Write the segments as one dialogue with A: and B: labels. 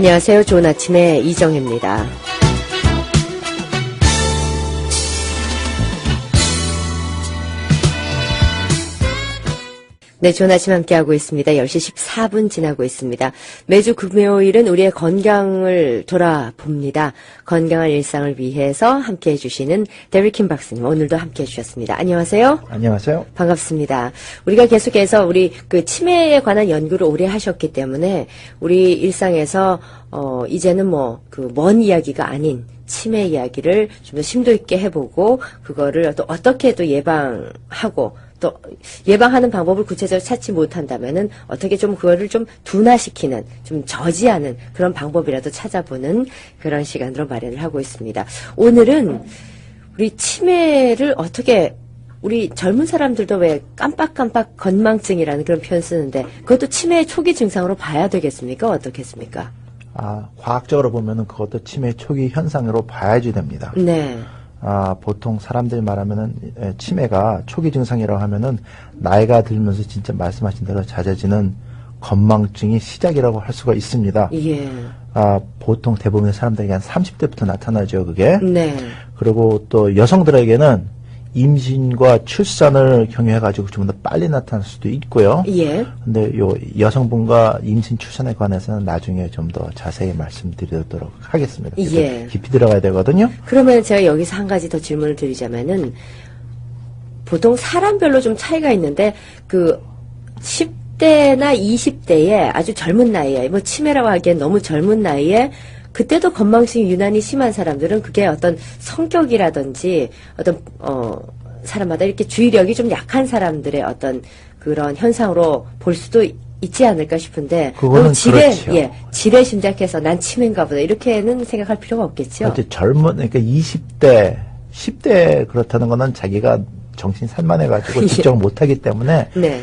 A: 안녕하세요. 좋은 아침의 이정혜입니다. 네, 좋은 아침 함께하고 있습니다. 10시 14분 지나고 있습니다. 매주 금요일은 우리의 건강을 돌아봅니다. 건강한 일상을 위해서 함께해 주시는 데리킴 박사님, 오늘도 함께해 주셨습니다. 안녕하세요.
B: 안녕하세요.
A: 반갑습니다. 우리가 계속해서 우리 치매에 관한 연구를 오래 하셨기 때문에 우리 일상에서 이제는 먼 이야기가 아닌 치매 이야기를 좀 더 심도 있게 해보고 그거를 또 어떻게 또 예방하고 또 예방하는 방법을 구체적으로 찾지 못한다면은 어떻게 좀 그거를 좀 둔화시키는, 좀 저지하는 그런 방법이라도 찾아보는 그런 시간으로 마련을 하고 있습니다. 오늘은 우리 치매를 어떻게, 우리 젊은 사람들도 왜 깜빡깜빡 건망증이라는 그런 표현 쓰는데 그것도 치매의 초기 증상으로 봐야 되겠습니까? 어떻겠습니까?
B: 과학적으로 보면은 그것도 치매 초기 현상으로 봐야지 됩니다.
A: 네.
B: 보통 사람들이 말하면은 치매가 초기 증상이라고 하면은 나이가 들면서 진짜 말씀하신 대로 잦아지는 건망증이 시작이라고 할 수가 있습니다.
A: 예.
B: 보통 대부분의 사람들에게 한 30대부터 나타나죠, 그게.
A: 네.
B: 그리고 또 여성들에게는 임신과 출산을 경유해가지고 좀 더 빨리 나타날 수도 있고요.
A: 예.
B: 근데 요 여성분과 임신 출산에 관해서는 나중에 좀 더 자세히 말씀드리도록 하겠습니다.
A: 예.
B: 깊이 들어가야 되거든요.
A: 그러면 제가 여기서 한 가지 더 질문을 드리자면은 보통 사람별로 좀 차이가 있는데 10대나 20대에 아주 젊은 나이에 치매라고 하기엔 너무 젊은 나이에 그때도 건망증이 유난히 심한 사람들은 그게 어떤 성격이라든지 어떤 사람마다 이렇게 주의력이 좀 약한 사람들의 어떤 그런 현상으로 볼 수도 있지 않을까 싶은데
B: 그거는
A: 그렇죠. 지레 심작해서 난 치매인가 보다 이렇게는 생각할 필요가 없겠죠.
B: 그러니까 20대, 10대 그렇다는 거는 자기가 정신 산만해가지고 집중을 못하기 때문에
A: 네.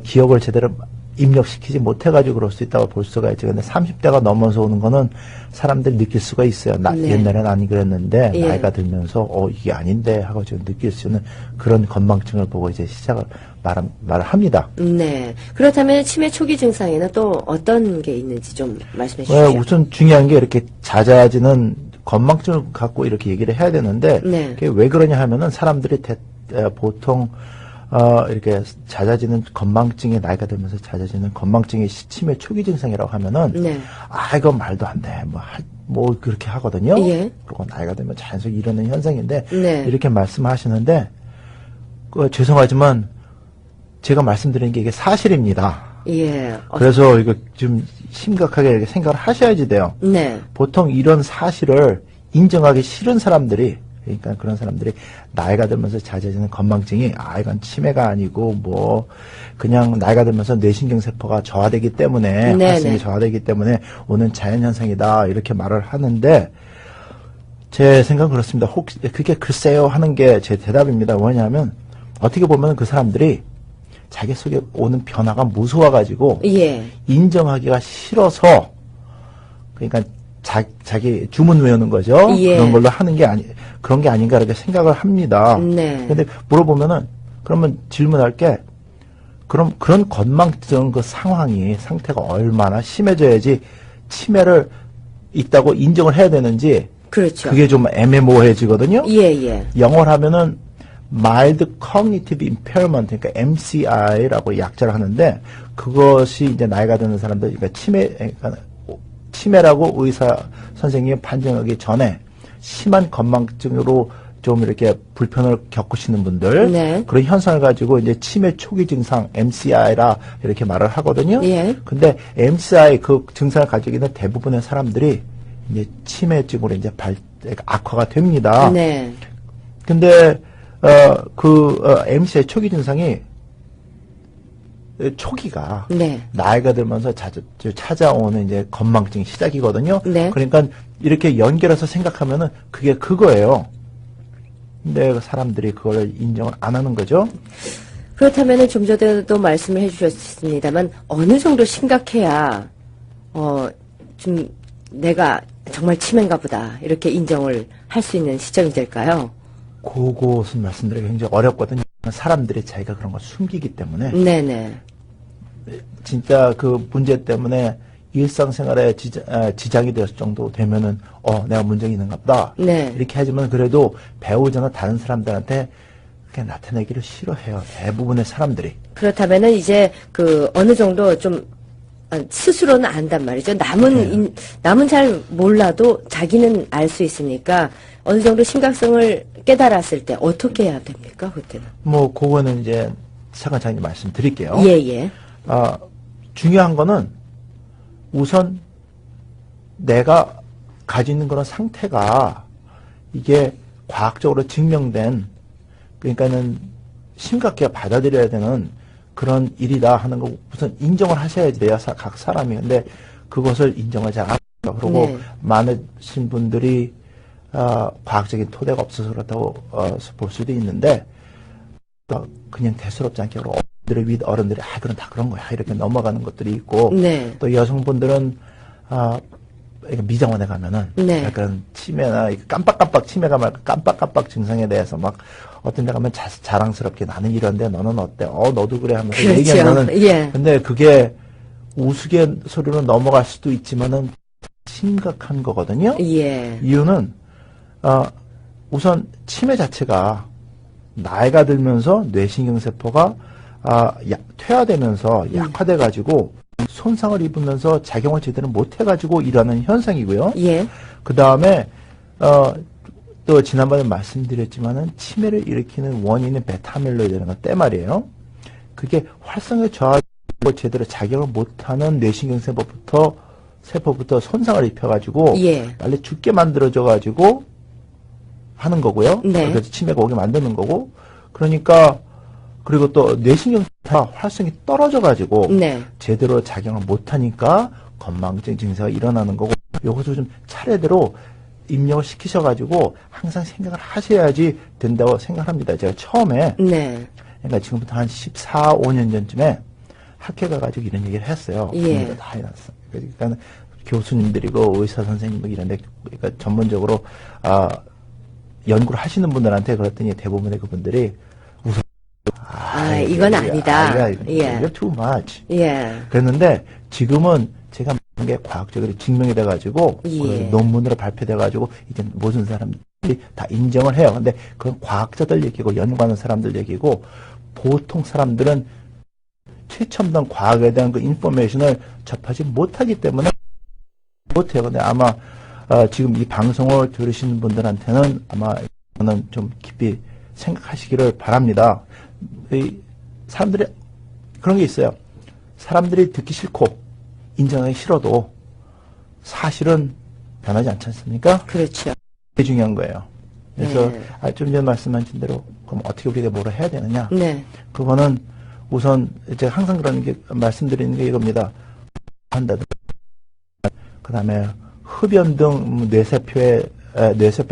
B: 기억을 제대로 입력시키지 못해가지고 그럴 수 있다고 볼 수가 있죠. 근데 30대가 넘어서 오는 거는 사람들이 느낄 수가 있어요.
A: 네.
B: 옛날엔 아니 그랬는데,
A: 예.
B: 나이가 들면서, 이게 아닌데 하고 지금 느낄 수 있는 그런 건망증을 보고 이제 시작을 말을 합니다.
A: 네. 그렇다면 치매 초기 증상에는 또 어떤 게 있는지 좀 말씀해 주십시오.
B: 우선 중요한 게 이렇게 잦아지는 건망증을 갖고 이렇게 얘기를 해야 되는데,
A: 네.
B: 그게 왜 그러냐 하면은 사람들이 보통 이렇게 잦아지는 건망증이 나이가 들면서 잦아지는 건망증이 치매 초기 증상이라고 하면은
A: 네.
B: 이건 말도 안 돼. 그렇게 하거든요.
A: 예.
B: 그리고 나이가 들면 자연스럽게 이러는 현상인데
A: 네.
B: 이렇게 말씀하시는데 죄송하지만 제가 말씀드리는 게 이게 사실입니다.
A: 예.
B: 그래서 이거 좀 심각하게 이렇게 생각을 하셔야지 돼요.
A: 네.
B: 보통 이런 사실을 인정하기 싫은 사람들이, 그러니까 그런 사람들이 나이가 들면서 잦아지는 건망증이 이건 치매가 아니고 그냥 나이가 들면서 뇌신경세포가 저하되기 때문에 활성이 저하되기 때문에 오는 자연현상이다 이렇게 말을 하는데 제 생각은 그렇습니다. 혹시 그게 글쎄요 하는 게 제 대답입니다. 뭐냐면 어떻게 보면 그 사람들이 자기 속에 오는 변화가 무서워가지고
A: 예.
B: 인정하기가 싫어서 그러니까 자기 주문 외우는 거죠.
A: 예.
B: 그런 걸로 하는 게 그런 게 아닌가 이렇게 생각을 합니다.
A: 네.
B: 근데 물어보면은 그러면 질문할 게 그런 건망증 상태가 얼마나 심해져야지 치매를 있다고 인정을 해야 되는지
A: 그렇죠.
B: 그게 좀 애매모호해지거든요.
A: 예.
B: 영어로 하면은 mild cognitive impairment, 그러니까 MCI라고 약자를 하는데 그것이 이제 나이가 드는 사람들, 그러니까 치매라고 의사 선생님이 판정하기 전에 심한 건망증으로 좀 이렇게 불편을 겪으시는 분들,
A: 네.
B: 그런 현상을 가지고 이제 치매 초기 증상 MCI라 이렇게 말을 하거든요.
A: 예.
B: 근데 MCI 그 증상을 가지고 있는 대부분의 사람들이 이제 치매증으로 이제 악화가 됩니다.
A: 네.
B: 근데 MCI 초기 증상이 초기가
A: 네.
B: 나이가 들면서 찾아오는 이제 건망증이 시작이거든요.
A: 네.
B: 그러니까 이렇게 연결해서 생각하면은 그게 그거예요. 근데 사람들이 그걸 인정을 안 하는 거죠.
A: 그렇다면은 좀 전에도 말씀을 해주셨습니다만 어느 정도 심각해야 좀 내가 정말 치매인가 보다 이렇게 인정을 할 수 있는 시점이 될까요?
B: 그것은 말씀드리기 굉장히 어렵거든요. 사람들이 자기가 그런 걸 숨기기 때문에
A: 네네.
B: 진짜 그 문제 때문에 일상생활에 지장이 될 정도 되면은 내가 문제가 있는가 보다.
A: 네.
B: 이렇게 하지만 그래도 배우자나 다른 사람들한테 그렇게 나타내기를 싫어해요. 대부분의 사람들이.
A: 그렇다면은 이제 그 어느 정도 좀 스스로는 안단 말이죠. 남은 잘 몰라도 자기는 알 수 있으니까 어느 정도 심각성을 깨달았을 때 어떻게 해야 됩니까? 그때는.
B: 뭐 그거는 이제 차근차근 말씀드릴게요.
A: 예, 예.
B: 중요한 거는 우선 내가 가지고 있는 그런 상태가 이게 과학적으로 증명된, 그러니까는 심각하게 받아들여야 되는 그런 일이다 하는 거 우선 인정을 하셔야 돼요, 각 사람이. 근데 그것을 인정을 잘 안 해요. 그리고
A: 네.
B: 많으신 분들이 과학적인 토대가 없어서 그렇다고 볼 수도 있는데, 그냥 대수롭지 않게 어른들의 윗 어른들이 그럼 다 그런 거야 이렇게 넘어가는 것들이 있고,
A: 네.
B: 또 여성분들은 미장원에 가면은
A: 네.
B: 약간 치매나 깜빡깜빡 치매가 말고 깜빡깜빡 증상에 대해서 막 어떤 데 가면 자랑스럽게 나는 이런데 너는 어때? 너도 그래 하면서
A: 그렇죠.
B: 얘기하면은
A: 예.
B: 근데 그게 우스갯소리로 넘어갈 수도 있지만은 심각한 거거든요.
A: 예.
B: 이유는 우선 치매 자체가 나이가 들면서 뇌신경세포가 퇴화되면서 약화돼가지고 손상을 입으면서 작용을 제대로 못해가지고 일어나는 현상이고요.
A: 예.
B: 그 다음에 또 지난번에 말씀드렸지만은 치매를 일으키는 원인은 베타밀로이드라는 건 때 말이에요. 그게 활성에 저하고 제대로 작용을 못하는 뇌신경세포부터 손상을 입혀가지고
A: 예.
B: 빨리 죽게 만들어져가지고 하는 거고요.
A: 네.
B: 그래서 치매가 오게 만드는 거고. 그러니까 그리고 또 뇌신경세포 활성이 떨어져가지고
A: 네.
B: 제대로 작용을 못하니까 건망증 증세가 일어나는 거고, 요것을 좀 차례대로 입력을 시키셔가지고 항상 생각을 하셔야지 된다고 생각합니다. 제가 처음에
A: 네.
B: 그러니까 지금부터 한 14, 5년 전쯤에 학회 가가지고 이런 얘기를 했어요.
A: 예.
B: 다 해놨어. 그러니까 교수님들이고 의사 선생님들 이런데 그러니까 전문적으로 연구를 하시는 분들한테 그랬더니 대부분의 그분들이 우선
A: 이건 아니다. 예.
B: You're too much.
A: 예.
B: 그랬는데 지금은 제가 말한 게 과학적으로 증명이 돼가지고
A: 예.
B: 논문으로 발표돼가지고 이제 모든 사람들이 다 인정을 해요. 근데 그건 과학자들 얘기고 연구하는 사람들 얘기고, 보통 사람들은 최첨단 과학에 대한 그 인포메이션을 접하지 못하기 때문에 못해요. 근데 아마 지금 이 방송을 들으시는 분들한테는 아마 저는 좀 깊이 생각하시기를 바랍니다. 사람들이 그런 게 있어요. 사람들이 듣기 싫고 인정하기 싫어도 사실은 변하지 않지 않습니까?
A: 그렇죠.
B: 그게 중요한 거예요. 그래서
A: 네.
B: 좀 전에 말씀하신 대로 그럼 어떻게 우리가 뭐를 해야 되느냐?
A: 네.
B: 그거는 우선 제가 항상 그런 게 말씀드리는 게 이겁니다. 한다든 그다음에 흡연 등 뇌세포의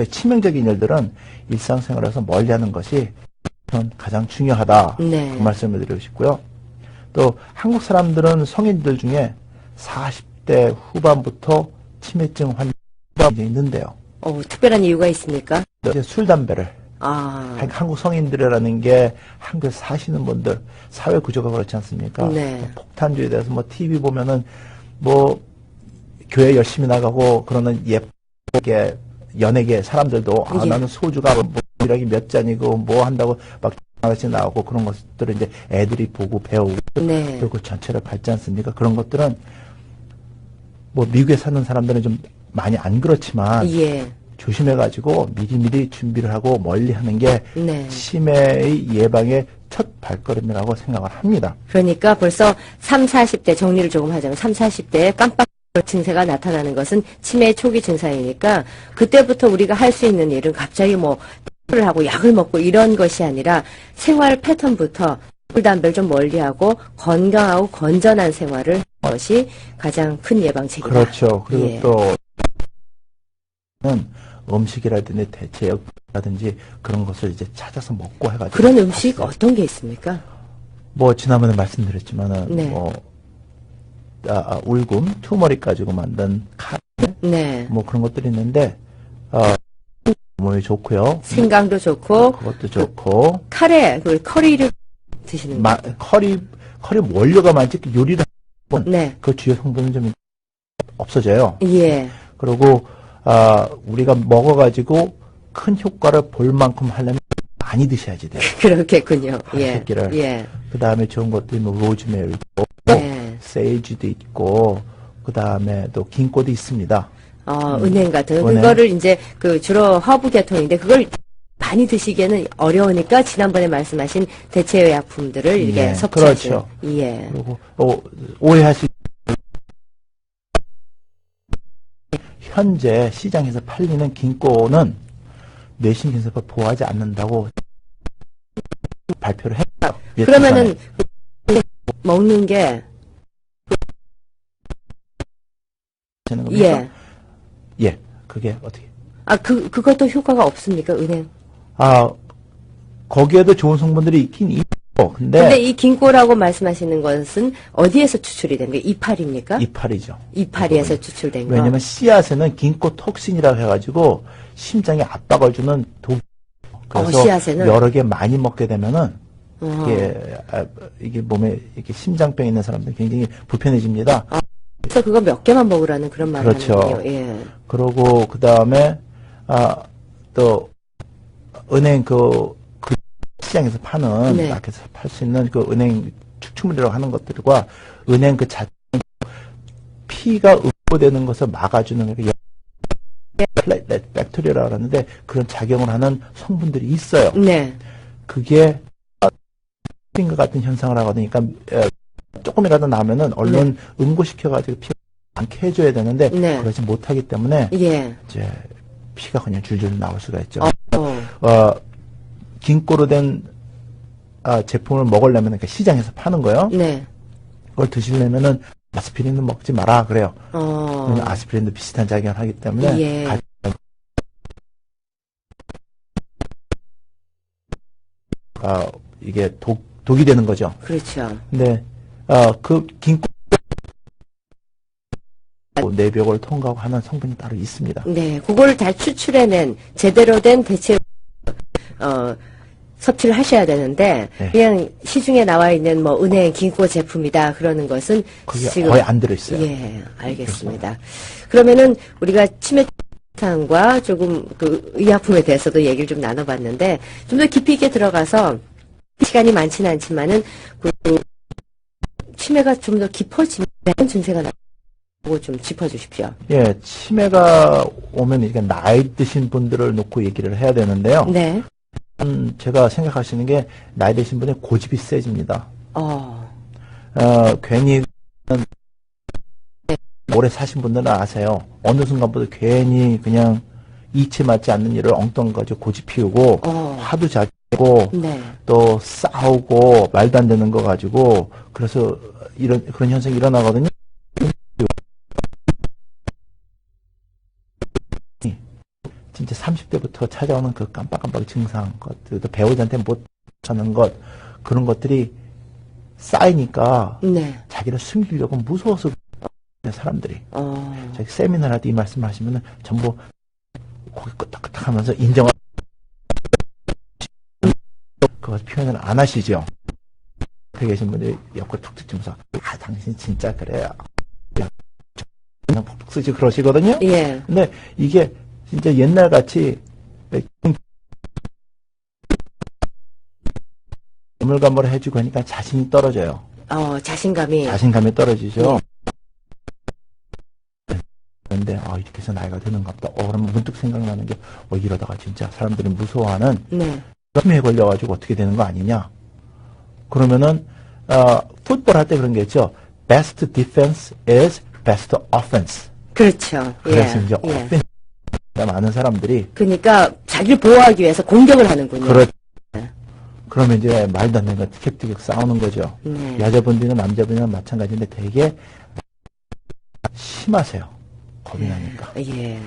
B: 치명적인 일들은 일상생활에서 멀리하는 것이 가장 중요하다.
A: 네.
B: 그 말씀을 드리고 싶고요. 또 한국 사람들은 성인들 중에 40대 후반부터 치매증 환자가 있는데요.
A: 특별한 이유가 있습니까?
B: 이제 술, 담배를
A: 아.
B: 한국 성인들이라는 게 한국에 사시는 분들 사회 구조가 그렇지 않습니까?
A: 네.
B: 폭탄주에 대해서 뭐 TV 보면은 뭐 교회 열심히 나가고 그러는 예쁘게 연예계 사람들도
A: 예.
B: 나는 소주가 뭐 일하기 몇 잔이고 뭐 한다고 막 아저씨 나오고 그런 것들을 이제 애들이 보고 배우고
A: 네.
B: 그리고 전체를 밟지 않습니까? 그런 것들은 뭐 미국에 사는 사람들은 좀 많이 안 그렇지만
A: 예.
B: 조심해가지고 미리미리 준비를 하고 멀리하는 게
A: 네.
B: 치매의 예방의 첫 발걸음이라고 생각을 합니다.
A: 그러니까 벌써 3, 40대 정리를 조금 하자면 3, 40대에 깜빡 증세가 나타나는 것은 치매의 초기 증상이니까 그때부터 우리가 할 수 있는 일은 갑자기 뭐 를 하고 약을 먹고 이런 것이 아니라 생활 패턴부터 술, 담배를 좀 멀리하고 건강하고 건전한 생활을 하는 것이 가장 큰 예방책이다.
B: 그렇죠. 그리고
A: 예.
B: 또 음식이라든지 대체육이라든지 그런 것을 이제 찾아서 먹고 해가지고
A: 그런 음식 어떤 게 있습니까?
B: 뭐 지난번에 말씀드렸지만은
A: 네.
B: 뭐 울금, 투머릭 가지고 만든
A: 네.
B: 뭐 그런 것들이 있는데 몸에 좋고요.
A: 생강도 좋고
B: 그것도 좋고
A: 카레, 그 커리를 드시는 거.
B: 커리 원료가 많지 요리를 하면
A: 네.
B: 그 주요 성분은 좀 없어져요.
A: 예.
B: 그리고 우리가 먹어가지고 큰 효과를 볼 만큼 하려면 많이 드셔야지 돼요.
A: 그렇겠군요. 예.
B: 새끼를.
A: 예.
B: 그 다음에 좋은 것들이 뭐 로즈메리 있고,
A: 네.
B: 세이지도 있고, 그 다음에 또 긴꼬도 있습니다.
A: 은행 같은 거.
B: 은행.
A: 그거를 이제 주로 허브 계통인데 그걸 많이 드시기에는 어려우니까 지난번에 말씀하신 대체약품들을 이렇게
B: 예,
A: 섭취하시는.
B: 그렇죠.
A: 예.
B: 그리고 오해하시 현재 시장에서 팔리는 긴꼬는 뇌신경세포 보호하지 않는다고 발표를 했어요.
A: 그러면은 먹는 게 예.
B: 예. 그게 어떻게?
A: 그것도 효과가 없습니까? 은행.
B: 거기에도 좋은 성분들이 있긴 있고,
A: 근데 이 긴꼬라고 말씀하시는 것은 어디에서 추출이 된 거예요? 이파리입니까?
B: 이파리죠.
A: 이파리에서 추출된 거.
B: 왜냐면 씨앗에는 긴꼬톡신이라고 해가지고 심장에 압박을 주는 독. 그래서
A: 씨앗에는?
B: 여러 개 많이 먹게 되면은
A: 어.
B: 이게 몸에 이렇게 심장병 있는 사람들 굉장히 불편해집니다.
A: 그래서 그거 몇 개만 먹으라는 그런 말을
B: 그렇죠.
A: 하는군요. 예.
B: 그러고 그 다음에 또 은행 그 시장에서 파는
A: 네.
B: 마켓에서 팔 수 있는 그 은행 추출물이라고 하는 것들과 은행 그 자체 피가 응고되는 것을 막아주는 게 플레이렛 백테리아라고 하는데 그런 작용을 하는 성분들이 있어요.
A: 네.
B: 그게 것 같은 현상을 하거든요. 그러니까 조금이라도 나면은 얼른 응고시켜가지고 피가 많게 해줘야 되는데
A: 네.
B: 그러지 못하기 때문에
A: 예.
B: 이제 피가 그냥 줄줄 나올 수가 있죠. 긴꼬로 된 제품을 먹으려면 그러니까 시장에서 파는 거요.
A: 네.
B: 그걸 드시려면은 아스피린은 먹지 마라 그래요. 왜냐면 아스피린도 비슷한 작용을 하기 때문에
A: 예.
B: 이게 독이 되는 거죠.
A: 그렇죠.
B: 근데 그 긴꼬 내벽을 통과하고 하는 성분이 따로 있습니다.
A: 네. 그거를 잘 추출해낸 제대로 된 대체 섭취를 하셔야 되는데
B: 네.
A: 그냥 시중에 나와 있는 뭐 은행 긴꼬 제품이다 그러는 것은
B: 그게
A: 지금
B: 거의 안 들어있어요.
A: 예, 알겠습니다. 그러면은 우리가 치매 상과 조금 그 의약품에 대해서도 얘기를 좀 나눠봤는데 좀 더 깊이 있게 들어가서 시간이 많지는 않지만은 그 치매가 좀 더 깊어지는 증세가 나고 좀 짚어주십시오.
B: 예, 치매가 오면 이게 나이 드신 분들을 놓고 얘기를 해야 되는데요.
A: 네.
B: 제가 생각하시는 게 나이 드신 분의 고집이 세집니다. 괜히 오래 사신 분들은 아세요. 어느 순간부터 괜히 그냥 이치 맞지 않는 일을 엉뚱한 거 가지고 고집 피우고 화도 자고
A: 네.
B: 또 싸우고 말도 안 되는 거 가지고 그래서 그런 현상이 일어나거든요. 진짜 30대부터 찾아오는 그 깜빡깜빡 증상, 또 배우자한테 못 찾는 것, 그런 것들이 쌓이니까
A: 네.
B: 자기를 숨기려고 무서워서 사람들이. 저희 세미나 할 때 이 말씀을 하시면은 전부 고개 끄덕끄덕 하면서 인정을 그거 표현을 안 하시죠. 옆에 계신 분들이 옆구리 툭 치면서 당신 진짜 그래요. 그냥 푹푹 쓰지 그러시거든요.
A: 예.
B: 근데 이게 진짜 옛날같이 가물가물 해주고 하니까 자신이 떨어져요.
A: 자신감이
B: 떨어지죠. 그런데 이렇게 해서 나이가 드는가 보다. 그러면 문득 생각나는 게 이러다가 진짜 사람들이 무서워하는 치매에 걸려가지고 어떻게 되는 거 아니냐. 그러면은 풋볼 할 때 그런 게 있죠. Best defense is best offense.
A: 그렇죠.
B: 그래서 이제
A: 예.
B: offense 많은 사람들이
A: 그러니까 자기를 보호하기 위해서 공격을 하는군요.
B: 그러면 이제 말도 안 되는 거 티격태격 싸우는 거죠. 여자분들이나 남자분이나 마찬가지인데 되게 심하세요. 겁이 나니까.
A: 예.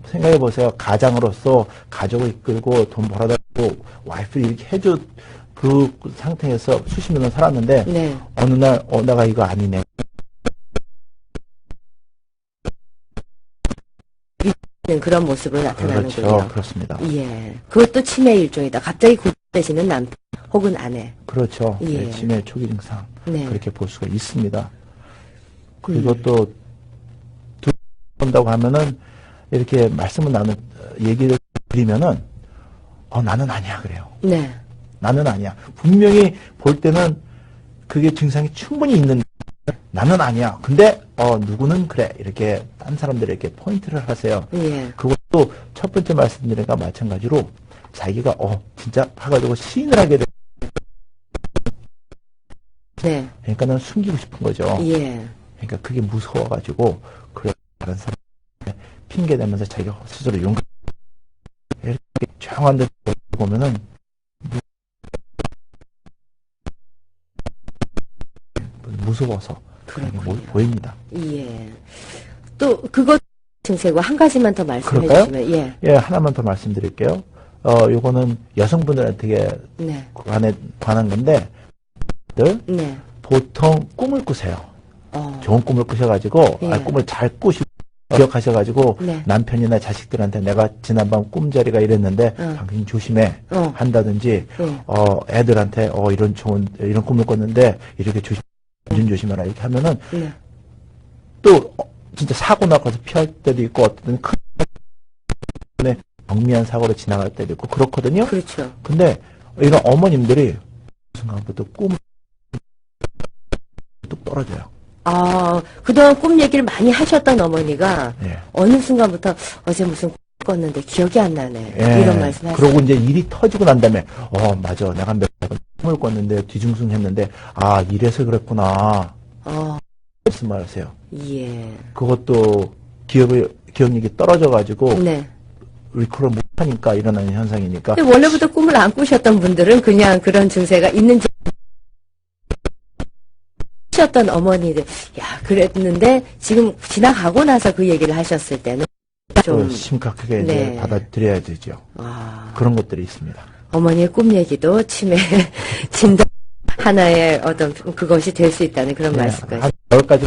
B: 생각해 보세요. 가장으로서 가족을 이끌고 돈 벌어다 주고 와이프를 이렇게 해줘 그 상태에서 수십 년을 살았는데
A: 네.
B: 어느 날 내가 이거 아니네.
A: 그런 모습으로 나타나는군요.
B: 그렇죠. 그렇습니다.
A: 예. 그것도 치매 일종이다. 갑자기 고되시는 남편 혹은 아내.
B: 그렇죠.
A: 예.
B: 치매 초기 증상
A: 네.
B: 그렇게 볼 수가 있습니다. 그리고 또 본다고 하면은 이렇게 말씀을 얘기를 드리면은 나는 아니야 그래요.
A: 네.
B: 나는 아니야. 분명히 볼 때는 그게 증상이 충분히 있는데 나는 아니야. 근데 누구는 그래. 이렇게 딴 사람들에게 포인트를 하세요.
A: 예.
B: 그것도 첫 번째 말씀드린 것과 마찬가지로 자기가 진짜 해가지고 시인을 하게 돼.
A: 네.
B: 그러니까는 숨기고 싶은 거죠.
A: 예.
B: 그러니까 그게 무서워가지고 그래 다른 사람 핑계 대면서 자기가 스스로 용감 이렇게 조용한 데 보면은 무서워서 그런 게 보입니다.
A: 예. 또 그것 증세고 한 가지만 더 말씀해
B: 그럴까요?
A: 주시면 예.
B: 예, 하나만 더 말씀드릴게요. 요거는 여성분들한테
A: 네.
B: 관한 건데
A: 네.
B: 보통 꿈을 꾸세요. 좋은 꿈을 꾸셔가지고
A: 예.
B: 꿈을 잘 꾸시고 기억하셔가지고
A: 네.
B: 남편이나 자식들한테 내가 지난밤 꿈자리가 이랬는데 당신 조심해 한다든지 애들한테 이런 꿈을 꿨는데 이렇게 조심해라 이렇게 하면은
A: 네.
B: 또 진짜 사고 나서 피할 때도 있고 어떤 큰 경미한 사고로 지나갈 때도 있고 그렇거든요.
A: 그렇죠.
B: 근데 이런 어머님들이 순간부터 꿈을 뚝 떨어져요.
A: 그동안 꿈 얘기를 많이 하셨던 어머니가
B: 예.
A: 어느 순간부터 어제 무슨 꿈 꿨는데 기억이 안 나네.
B: 예.
A: 이런 말씀 하시죠.
B: 그러고 이제 일이 터지고 난 다음에 맞아 내가 몇 번 꿈을 꿨는데 뒤숭숭했는데 이래서 그랬구나. 무슨 말 하세요?
A: 예.
B: 그것도 기억력이 떨어져가지고
A: 네.
B: 리콜을 못하니까 일어나는 현상이니까.
A: 근데 원래부터 꿈을 안 꾸셨던 분들은 그냥 그런 증세가 있는지 셨던 어머니들, 그랬는데 지금 지나가고 나서 그 얘기를 하셨을 때는 좀
B: 심각하게
A: 네.
B: 이제 받아들여야 되죠. 그런 것들이 있습니다.
A: 어머니의 꿈 얘기도 치매 진단 하나의 어떤 그것이 될 수 있다는 그런 말씀까지.
B: 한 10가지.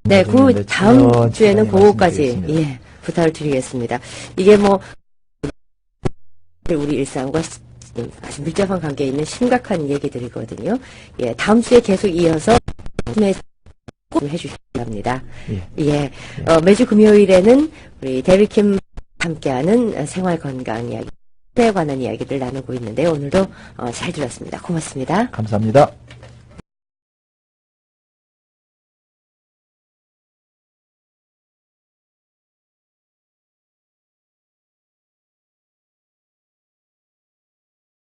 A: 네, 그 다음 주에는 그거까지 부탁을 드리겠습니다. 이게 우리 일상과 아주 밀접한 관계에 있는 심각한 얘기들이거든요. 예, 다음 주에 계속 이어서 해주시기 바랍니다. 예. 매주 금요일에는 우리 데뷔킴 함께하는 생활 건강 이야기에 관한 이야기를 나누고 있는데 오늘도 잘 들었습니다. 고맙습니다.
B: 감사합니다.